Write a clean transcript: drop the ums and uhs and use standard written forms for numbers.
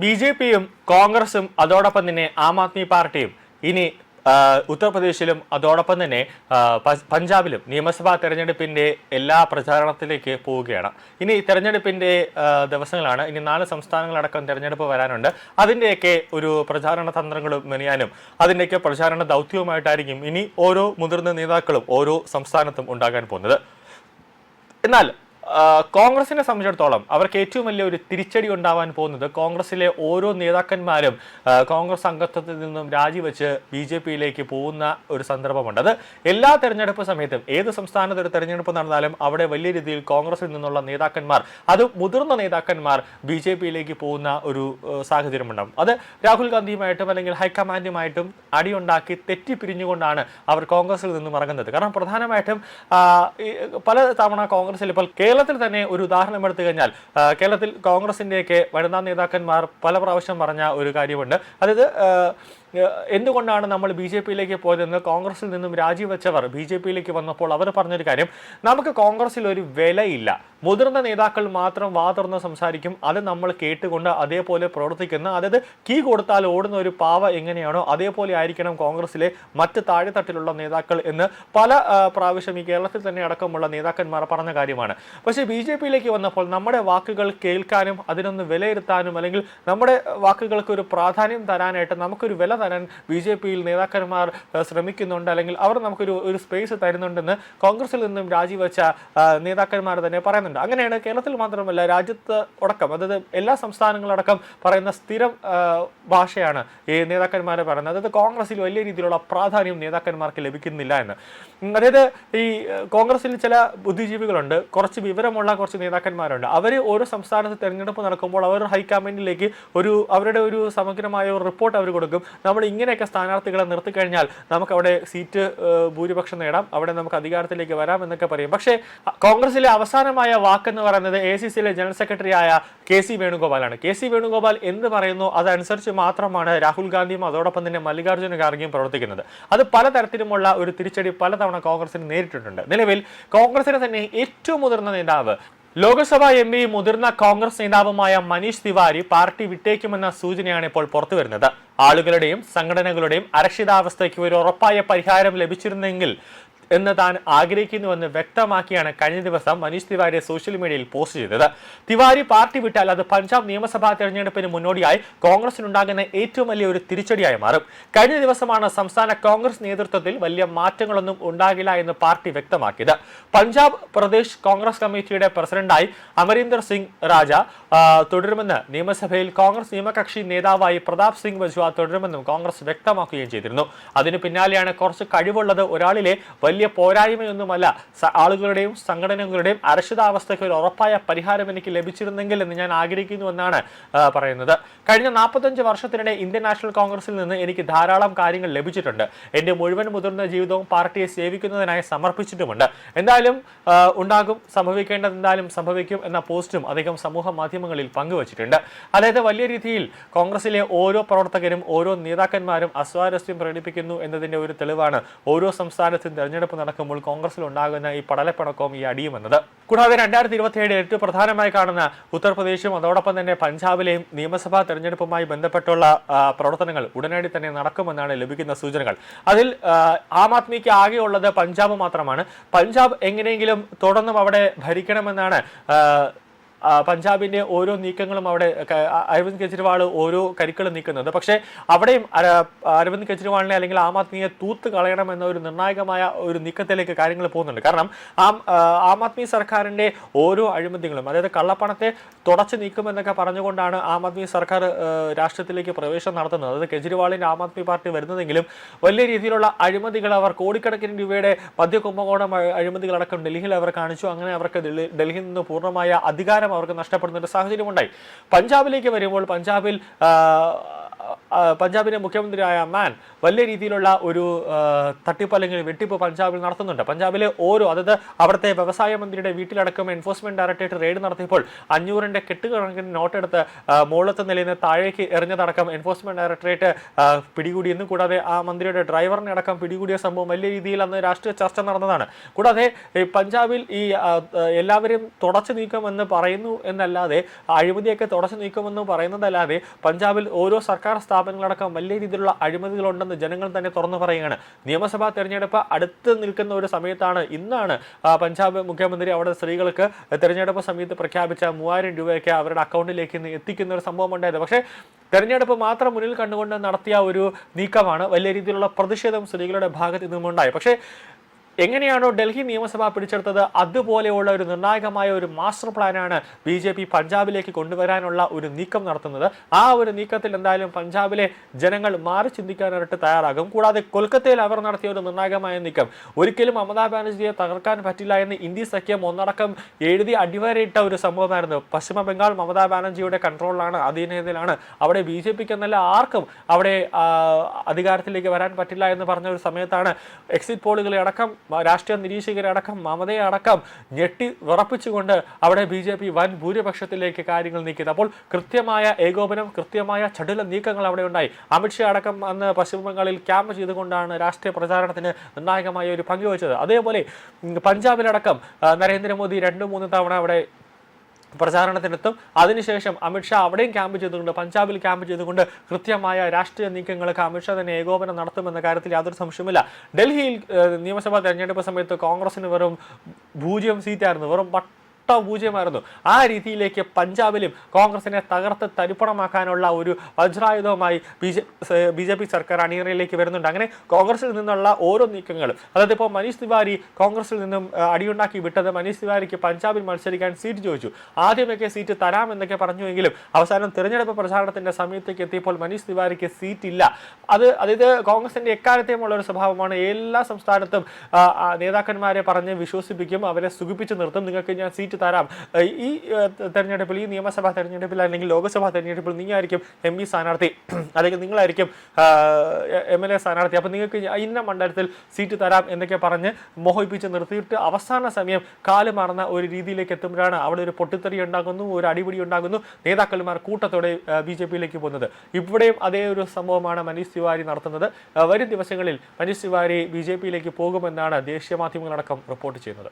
B J പിയും കോൺഗ്രസും അതോടൊപ്പം തന്നെ ആം ആദ്മി പാർട്ടിയും ഇനി ഉത്തർപ്രദേശിലും അതോടൊപ്പം തന്നെ പഞ്ചാബിലും നിയമസഭാ തെരഞ്ഞെടുപ്പിന്റെ എല്ലാ പ്രചാരണത്തിലേക്ക് പോവുകയാണ്. ഇനി തെരഞ്ഞെടുപ്പിന്റെ ദിവസങ്ങളാണ്. ഇനി 4 സംസ്ഥാനങ്ങളടക്കം തെരഞ്ഞെടുപ്പ് വരാനുണ്ട്. അതിൻ്റെയൊക്കെ ഒരു പ്രചാരണ തന്ത്രങ്ങളും മെനയാനും അതിൻ്റെയൊക്കെ പ്രചാരണ ദൗത്യവുമായിട്ടായിരിക്കും ഇനി ഓരോ മുതിർന്ന നേതാക്കളും ഓരോ സംസ്ഥാനത്തും ഉണ്ടാകാൻ പോകുന്നത്. എന്നാൽ കോൺഗ്രസിനെ സംബന്ധിച്ചിടത്തോളം അവർക്ക് ഏറ്റവും വലിയ ഒരു തിരിച്ചടി ഉണ്ടാവാൻ പോകുന്നത് കോൺഗ്രസിലെ ഓരോ നേതാക്കന്മാരും കോൺഗ്രസ് അംഗത്വത്തിൽ നിന്നും രാജിവെച്ച് ബി ജെ പിയിലേക്ക് പോകുന്ന ഒരു സന്ദർഭമുണ്ട്. അത് എല്ലാ തെരഞ്ഞെടുപ്പ് സമയത്തും ഏത് സംസ്ഥാനത്ത് ഒരു തെരഞ്ഞെടുപ്പ് നടന്നാലും അവിടെ വലിയ രീതിയിൽ കോൺഗ്രസിൽ നിന്നുള്ള നേതാക്കന്മാർ, അത് മുതിർന്ന നേതാക്കന്മാർ ബി ജെ പിയിലേക്ക് പോകുന്ന ഒരു സാഹചര്യമുണ്ടാകും. അത് രാഹുൽ ഗാന്ധിയുമായിട്ടും അല്ലെങ്കിൽ ഹൈക്കമാൻഡുമായിട്ടും അടിയുണ്ടാക്കി തെറ്റിപ്പിരിഞ്ഞുകൊണ്ടാണ് അവർ കോൺഗ്രസിൽ നിന്നും ഇറങ്ങുന്നത്. കാരണം പ്രധാനമായിട്ടും പല തവണ കോൺഗ്രസിൽ ഇപ്പോൾ കേരളത്തിൽ തന്നെ ഒരു ഉദാഹരണം എടുത്തു കഴിഞ്ഞാൽ കേരളത്തിൽ കോൺഗ്രസിന്റെയൊക്കെ വനിതാ നേതാക്കന്മാർ പല പ്രാവശ്യം പറഞ്ഞ ഒരു കാര്യമുണ്ട്. അതായത് എന്തുകൊണ്ടാണ് നമ്മൾ ബി ജെ പിയിലേക്ക് പോയതെന്ന് കോൺഗ്രസിൽ നിന്നും രാജിവെച്ചവർ ബി ജെ പിയിലേക്ക് വന്നപ്പോൾ അവർ പറഞ്ഞൊരു കാര്യം, നമുക്ക് കോൺഗ്രസിൽ ഒരു വിലയില്ല, മുതിർന്ന നേതാക്കൾ മാത്രം വാ തുറന്ന് സംസാരിക്കും, അത് നമ്മൾ കേട്ടുകൊണ്ട് അതേപോലെ പ്രവർത്തിക്കുന്ന, അതായത് കീ കൊടുത്താൽ ഓടുന്ന ഒരു പാവ എങ്ങനെയാണോ അതേപോലെ ആയിരിക്കണം കോൺഗ്രസിലെ മറ്റ് താഴെത്തട്ടിലുള്ള നേതാക്കൾ എന്ന് പല പ്രാവശ്യം ഈ കേരളത്തിൽ തന്നെ അടക്കമുള്ള നേതാക്കന്മാർ പറഞ്ഞ കാര്യമാണ്. പക്ഷേ ബി ജെ പിയിലേക്ക് വന്നപ്പോൾ നമ്മുടെ വാക്കുകൾ കേൾക്കാനും അതിനൊന്ന് വിലയിരുത്താനും അല്ലെങ്കിൽ നമ്മുടെ വാക്കുകൾക്ക് ഒരു പ്രാധാന്യം തരാനായിട്ട് നമുക്കൊരു വില തരാൻ ബി ജെ പിയിൽ നേതാക്കന്മാർ ശ്രമിക്കുന്നുണ്ട്, അല്ലെങ്കിൽ അവർ നമുക്കൊരു സ്പേസ് തരുന്നുണ്ടെന്ന് കോൺഗ്രസിൽ നിന്നും രാജിവെച്ച നേതാക്കന്മാർ തന്നെ പറയുന്നുണ്ട്. അങ്ങനെയാണ് കേരളത്തിൽ മാത്രമല്ല രാജ്യത്ത് അടക്കം, അതായത് എല്ലാ സംസ്ഥാനങ്ങളടക്കം പറയുന്ന സ്ഥിരം ഭാഷയാണ് ഈ നേതാക്കന്മാരെ പറയുന്നത്. അതായത് കോൺഗ്രസിൽ വലിയ രീതിയിലുള്ള പ്രാധാന്യം നേതാക്കന്മാർക്ക് ലഭിക്കുന്നില്ല എന്ന്. അതായത് ഈ കോൺഗ്രസിൽ ചില ബുദ്ധിജീവികളുണ്ട്, കുറച്ച് വിവരമുള്ള കുറച്ച് നേതാക്കന്മാരുണ്ട്. അവർ ഓരോ സംസ്ഥാനത്ത് തെരഞ്ഞെടുപ്പ് നടക്കുമ്പോൾ അവർ ഹൈക്കമാൻഡിലേക്ക് അവരുടെ ഒരു സമഗ്രമായ ഒരു റിപ്പോർട്ട് അവർ കൊടുക്കും. നമ്മൾ ഇങ്ങനെയൊക്കെ സ്ഥാനാർത്ഥികളെ നിർത്തിക്കഴിഞ്ഞാൽ നമുക്ക് അവിടെ സീറ്റ് ഭൂരിപക്ഷം നേടാം, അവിടെ നമുക്ക് അധികാരത്തിലേക്ക് വരാം എന്നൊക്കെ പറയും. പക്ഷേ കോൺഗ്രസിലെ അവസാനമായ വാക്കെന്ന് പറയുന്നത് ACCയിലെ ജനറൽ സെക്രട്ടറി ആയ KC വേണുഗോപാലാണ്. KC വേണുഗോപാൽ എന്ത് പറയുന്നു അതനുസരിച്ച് മാത്രമാണ് രാഹുൽ ഗാന്ധിയും അതോടൊപ്പം തന്നെ മല്ലികാർജ്ജുന ഖാർഗെയും പ്രവർത്തിക്കുന്നത്. അത് പലതരത്തിലുമുള്ള ഒരു തിരിച്ചടി പലതവണ കോൺഗ്രസിന് നേരിട്ടിട്ടുണ്ട്. നിലവിൽ കോൺഗ്രസിലെ തന്നെ ഏറ്റവും മുതിർന്ന നേതാവ്, ലോക്സഭാ MP മുതിർന്ന കോൺഗ്രസ് നേതാവുമായ മനീഷ് തിവാരി പാർട്ടി വിട്ടേക്കുമെന്ന സൂചനയാണ് ഇപ്പോൾ പുറത്തുവരുന്നത്. ആളുകളുടെയും സംഘടനകളുടെയും അരക്ഷിതാവസ്ഥയ്ക്ക് ഒരു ഉറപ്പായ പരിഹാരം ലഭിച്ചിരുന്നെങ്കിൽ എന്ന് താൻ ആഗ്രഹിക്കുന്നുവെന്ന് വ്യക്തമാക്കിയാണ് കഴിഞ്ഞ ദിവസം മനീഷ് തിവാരി സോഷ്യൽ മീഡിയയിൽ പോസ്റ്റ് ചെയ്തത്. തിവാരി പാർട്ടി വിട്ടാൽ അത് പഞ്ചാബ് നിയമസഭാ തെരഞ്ഞെടുപ്പിന് മുന്നോടിയായി കോൺഗ്രസിനുണ്ടാകുന്ന ഏറ്റവും വലിയ ഒരു തിരിച്ചടിയായി മാറും. കഴിഞ്ഞ ദിവസമാണ് സംസ്ഥാന കോൺഗ്രസ് നേതൃത്വത്തിൽ വലിയ മാറ്റങ്ങളൊന്നും ഉണ്ടാകില്ല എന്ന് പാർട്ടി വ്യക്തമാക്കിയത്. പഞ്ചാബ് പ്രദേശ് കോൺഗ്രസ് കമ്മിറ്റിയുടെ പ്രസിഡന്റായി അമരീന്ദർ സിംഗ് രാജ തുടരുമെന്ന് നിയമസഭയിൽ കോൺഗ്രസ് നിയമകക്ഷി നേതാവായി പ്രതാപ് സിംഗ് ബജ്വ തുടരുമെന്നും കോൺഗ്രസ് വ്യക്തമാക്കുകയും ചെയ്തിരുന്നു. അതിന് പിന്നാലെയാണ് കുറച്ച് കഴിവുള്ളത് ഒരാളിലെ വലിയ പോരായ്മയൊന്നുമല്ല, ആളുകളുടെയും സംഘടനകളുടെയും അരക്ഷിതാവസ്ഥയ്ക്ക് ഒരു ഉറപ്പായ പരിഹാരം എനിക്ക് ലഭിച്ചിരുന്നെങ്കിൽ എന്ന് ഞാൻ ആഗ്രഹിക്കുന്നുവെന്നാണ് പറയുന്നത്. കഴിഞ്ഞ 45 വർഷത്തിനിടെ ഇന്ത്യൻ നാഷണൽ കോൺഗ്രസിൽ നിന്ന് എനിക്ക് ധാരാളം കാര്യങ്ങൾ ലഭിച്ചിട്ടുണ്ട്. എൻ്റെ മുഴുവൻ മുതിർന്ന ജീവിതവും പാർട്ടിയെ സേവിക്കുന്നതിനായി സമർപ്പിച്ചിട്ടുമുണ്ട്. എന്തായാലും ഉണ്ടാകും, സംഭവിക്കേണ്ടത് എന്തായാലും സംഭവിക്കും എന്ന പോസ്റ്റും അദ്ദേഹം സമൂഹ മാധ്യമങ്ങളിൽ പങ്കുവച്ചിട്ടുണ്ട്. അതായത് വലിയ രീതിയിൽ കോൺഗ്രസിലെ ഓരോ പ്രവർത്തകരും ഓരോ നേതാക്കന്മാരും അസ്വാരസ്യം പ്രകടിപ്പിക്കുന്നു എന്നതിൻ്റെ ഒരു തെളിവാണ് ഓരോ സംസ്ഥാനത്തും തെരഞ്ഞെടുപ്പ് നടക്കുമ്പോൾ കോൺഗ്രസിൽ ഉണ്ടാകുന്ന ഈ പടലപ്പിണക്കവും ഈ അടിയും എന്നത്. കൂടാതെ 2027 ഏറ്റവും പ്രധാനമായി കാണുന്ന ഉത്തർപ്രദേശും അതോടൊപ്പം തന്നെ പഞ്ചാബിലെയും നിയമസഭാ തെരഞ്ഞെടുപ്പുമായി ബന്ധപ്പെട്ടുള്ള പ്രവർത്തനങ്ങൾ ഉടനടി തന്നെ നടക്കുമെന്നാണ് ലഭിക്കുന്ന സൂചനകൾ. അതിൽ ആം ആദ്മിക്ക് ആകെയുള്ളത് പഞ്ചാബ് മാത്രമാണ്. പഞ്ചാബ് എങ്ങനെയെങ്കിലും തുടർന്നും അവിടെ ഭരിക്കണമെന്നാണ് പഞ്ചാബിന്റെ ഓരോ നീക്കങ്ങളും അവിടെ അരവിന്ദ് കെജ്രിവാൾ ഓരോ കരുക്കളും നീക്കുന്നത്. പക്ഷേ അവിടെയും അരവിന്ദ് കെജ്രിവാളിനെ അല്ലെങ്കിൽ ആം ആദ്മിയെ തൂത്ത് കളയണമെന്ന ഒരു നിർണായകമായ ഒരു നീക്കത്തിലേക്ക് കാര്യങ്ങൾ പോകുന്നുണ്ട്. കാരണം ആം ആദ്മി സർക്കാരിന്റെ ഓരോ അഴിമതികളും, അതായത് കള്ളപ്പണത്തെ തുടച്ചു നീക്കുമെന്നൊക്കെ പറഞ്ഞുകൊണ്ടാണ് ആം ആദ്മി സർക്കാർ രാഷ്ട്രീയത്തിലേക്ക് പ്രവേശനം നടത്തുന്നത്. അതായത് കെജ്രിവാളിന്റെ ആം ആദ്മി പാർട്ടി വരുന്നതെങ്കിലും വലിയ രീതിയിലുള്ള അഴിമതികൾ അവർ കോടിക്കണക്കിന് രൂപയുടെ മദ്യ കുംഭകോണം അഴിമതികളടക്കം ഡൽഹിയിൽ അവർ കാണിച്ചു. അങ്ങനെ അവർക്ക് ഡൽഹിയിൽ നിന്ന് പൂർണ്ണമായ അധികാരം അവർക്ക് നഷ്ടപ്പെടുന്ന ഒരു സാഹചര്യമുണ്ടായി. പഞ്ചാബിലേക്ക് വരുമ്പോൾ പഞ്ചാബിന്റെ മുഖ്യമന്ത്രിയായ മാൻ വലിയ രീതിയിലുള്ള ഒരു തട്ടിപ്പ് അല്ലെങ്കിൽ വെട്ടിപ്പ് പഞ്ചാബിൽ നടത്തുന്നുണ്ട്. പഞ്ചാബിലെ അതായത് അവിടുത്തെ വ്യവസായ മന്ത്രിയുടെ വീട്ടിലടക്കം എൻഫോഴ്സ്മെന്റ് ഡയറക്ടറേറ്റ് റെയ്ഡ് നടത്തിയപ്പോൾ 500ന്റെ കെട്ടുകണക്കിന് നോട്ടെടുത്ത് മുകളിലത്തെ നിലയിൽ നിന്ന് താഴേക്ക് എറിഞ്ഞതടക്കം എൻഫോഴ്സ്മെന്റ് ഡയറക്ടറേറ്റ് പിടികൂടിയെന്നും കൂടാതെ ആ മന്ത്രിയുടെ ഡ്രൈവറിനെ അടക്കം പിടികൂടിയ സംഭവം വലിയ രീതിയിൽ അന്ന് രാഷ്ട്രീയ ചർച്ച നടന്നതാണ്. കൂടാതെ പഞ്ചാബിൽ ഈ എല്ലാവരും തുടച്ചു നീക്കുമെന്ന് പറയുന്നു എന്നല്ലാതെ അഴിമതിയൊക്കെ തുടച്ചു നീക്കുമെന്ന് പറയുന്നതല്ലാതെ പഞ്ചാബിൽ ഓരോ സർക്കാർ സ്ഥാപനങ്ങളടക്കം വലിയ രീതിയിലുള്ള അഴിമതികളുണ്ടെന്ന് ജനങ്ങൾ തന്നെ തുറന്നു പറയുകയാണ്. നിയമസഭാ തെരഞ്ഞെടുപ്പ് അടുത്ത് നിൽക്കുന്ന ഒരു സമയത്താണ് ഇന്നാണ് പഞ്ചാബ് മുഖ്യമന്ത്രി അവിടെ സ്ത്രീകൾക്ക് തെരഞ്ഞെടുപ്പ് സമയത്ത് പ്രഖ്യാപിച്ച 3000 രൂപയൊക്കെ അവരുടെ അക്കൗണ്ടിലേക്ക് എത്തിക്കുന്ന ഒരു സംഭവം ഉണ്ടായത്. പക്ഷേ തെരഞ്ഞെടുപ്പ് മാത്രം മുന്നിൽ കണ്ടുകൊണ്ട് നടത്തിയ ഒരു നീക്കമാണ്. വലിയ രീതിയിലുള്ള പ്രതിഷേധം സ്ത്രീകളുടെ ഭാഗത്ത് നിന്നുമുണ്ടായി. പക്ഷേ എങ്ങനെയാണോ ഡൽഹി നിയമസഭ പിടിച്ചെടുത്തത് അതുപോലെയുള്ള ഒരു നിർണായകമായ ഒരു മാസ്റ്റർ പ്ലാനാണ് BJP പഞ്ചാബിലേക്ക് കൊണ്ടുവരാനുള്ള ഒരു നീക്കം നടത്തുന്നത്. ആ ഒരു നീക്കത്തിൽ എന്തായാലും പഞ്ചാബിലെ ജനങ്ങൾ മാറി ചിന്തിക്കാനായിട്ട് തയ്യാറാകും. കൂടാതെ കൊൽക്കത്തയിൽ അവർ നടത്തിയ ഒരു നിർണായകമായ നീക്കം, ഒരിക്കലും മമതാ ബാനർജിയെ തകർക്കാൻ പറ്റില്ല എന്ന് ഇന്ത്യ സഖ്യം ഒന്നടക്കം എഴുതി അടിവരയിട്ട ഒരു സംഭവമായിരുന്നു. പശ്ചിമ ബംഗാൾ മമതാ ബാനർജിയുടെ കൺട്രോളിലാണ്, അധീനതയിലാണ്. അവിടെ BJPക്ക് എന്നല്ല ആർക്കും അവിടെ അധികാരത്തിലേക്ക് വരാൻ പറ്റില്ല എന്ന് പറഞ്ഞ ഒരു സമയത്താണ് എക്സിറ്റ് പോളുകളെ അടക്കം രാഷ്ട്രീയ നിരീക്ഷകരെ അടക്കം മമതയെ അടക്കം ഞെട്ടി വിറപ്പിച്ചുകൊണ്ട് അവിടെ BJP വൻ ഭൂരിപക്ഷത്തിലേക്ക് കാര്യങ്ങൾ നീക്കിയത്. അപ്പോൾ കൃത്യമായ ഏകോപനം, കൃത്യമായ ചടുല നീക്കങ്ങൾ അവിടെ ഉണ്ടായി. അമിത്ഷാ അടക്കം അന്ന് പശ്ചിമ ബംഗാളിൽ ക്യാമ്പ് ചെയ്തുകൊണ്ടാണ് രാഷ്ട്രീയ പ്രചാരണത്തിന് നിർണായകമായ ഒരു പങ്കുവച്ചത്. അതേപോലെ പഞ്ചാബിലടക്കം നരേന്ദ്രമോദി 2-3 തവണ അവിടെ പ്രചാരണത്തിനെത്തും. അതിനുശേഷം അമിത്ഷാ അവിടെയും ക്യാമ്പ് ചെയ്തുകൊണ്ട്, പഞ്ചാബിൽ ക്യാമ്പ് ചെയ്തുകൊണ്ട് കൃത്യമായ രാഷ്ട്രീയ നീക്കങ്ങൾക്ക് അമിത്ഷാ തന്നെ ഏകോപനം നടത്തുമെന്ന കാര്യത്തിൽ യാതൊരു സംശയവുമില്ല. ഡൽഹിയിൽ നിയമസഭാ തെരഞ്ഞെടുപ്പ് സമയത്ത് കോൺഗ്രസിന് വെറും 0 സീറ്റായിരുന്നു, വെറും 0 ആ രീതിയിലേക്ക് പഞ്ചാബിലും കോൺഗ്രസിനെ തകർത്ത് തരിപ്പണമാക്കാനുള്ള ഒരു വജ്രായുധവുമായി BJP സർക്കാർ അണിയറയിലേക്ക് വരുന്നുണ്ട്. അങ്ങനെ കോൺഗ്രസിൽ നിന്നുള്ള ഓരോ നീക്കങ്ങളും, അതായത് ഇപ്പോൾ മനീഷ് തിവാരി കോൺഗ്രസിൽ നിന്നും അടിയുണ്ടാക്കി വിട്ടത് മനീഷ് തിവാരിക്ക് പഞ്ചാബിൽ മത്സരിക്കാൻ സീറ്റ് ചോദിച്ചു. ആദ്യമൊക്കെ സീറ്റ് തരാമെന്നൊക്കെ പറഞ്ഞുവെങ്കിലും അവസാനം തിരഞ്ഞെടുപ്പ് പ്രചാരണത്തിന്റെ സമയത്തേക്ക് എത്തിയപ്പോൾ മനീഷ് തിവാരിക്ക് സീറ്റ് ഇല്ല. അതായത് കോൺഗ്രസിന്റെ എക്കാലത്തെയും ഉള്ള ഒരു സ്വഭാവമാണ്. എല്ലാ സംസ്ഥാനത്തും നേതാക്കന്മാരെ പറഞ്ഞ് വിശ്വസിപ്പിക്കും, അവരെ സുഖിപ്പിച്ചു നിർത്തും. നിങ്ങൾക്ക് ഞാൻ സീറ്റ് തരാം, ഈ തെരഞ്ഞെടുപ്പിൽ, ഈ നിയമസഭാ തെരഞ്ഞെടുപ്പിൽ അല്ലെങ്കിൽ ലോക്സഭാ തെരഞ്ഞെടുപ്പിൽ നീ ആയിരിക്കും MP സ്ഥാനാർത്ഥി, അല്ലെങ്കിൽ നിങ്ങളായിരിക്കും MLA സ്ഥാനാർത്ഥി, അപ്പോൾ നിങ്ങൾക്ക് ഇന്ന മണ്ഡലത്തിൽ സീറ്റ് തരാം എന്നൊക്കെ പറഞ്ഞ് മോഹിപ്പിച്ച് നിർത്തിയിട്ട് അവസാന സമയം കാല് മാറുന്ന ഒരു രീതിയിലേക്ക് എത്തുമ്പോഴാണ് അവിടെ ഒരു പൊട്ടിത്തെറി ഉണ്ടാകുന്നു, ഒരു അടിപിടി ഉണ്ടാകുന്നു, നേതാക്കന്മാർ കൂട്ടത്തോടെ BJPയിലേക്ക് പോകുന്നത്. ഇവിടെയും അതേ ഒരു സംഭവമാണ് മനീഷ് തിവാരി നടത്തുന്നത്. വരും ദിവസങ്ങളിൽ മനീഷ് തിവാരി BJPയിലേക്ക് പോകുമെന്നാണ് ദേശീയ മാധ്യമങ്ങളടക്കം റിപ്പോർട്ട് ചെയ്യുന്നത്.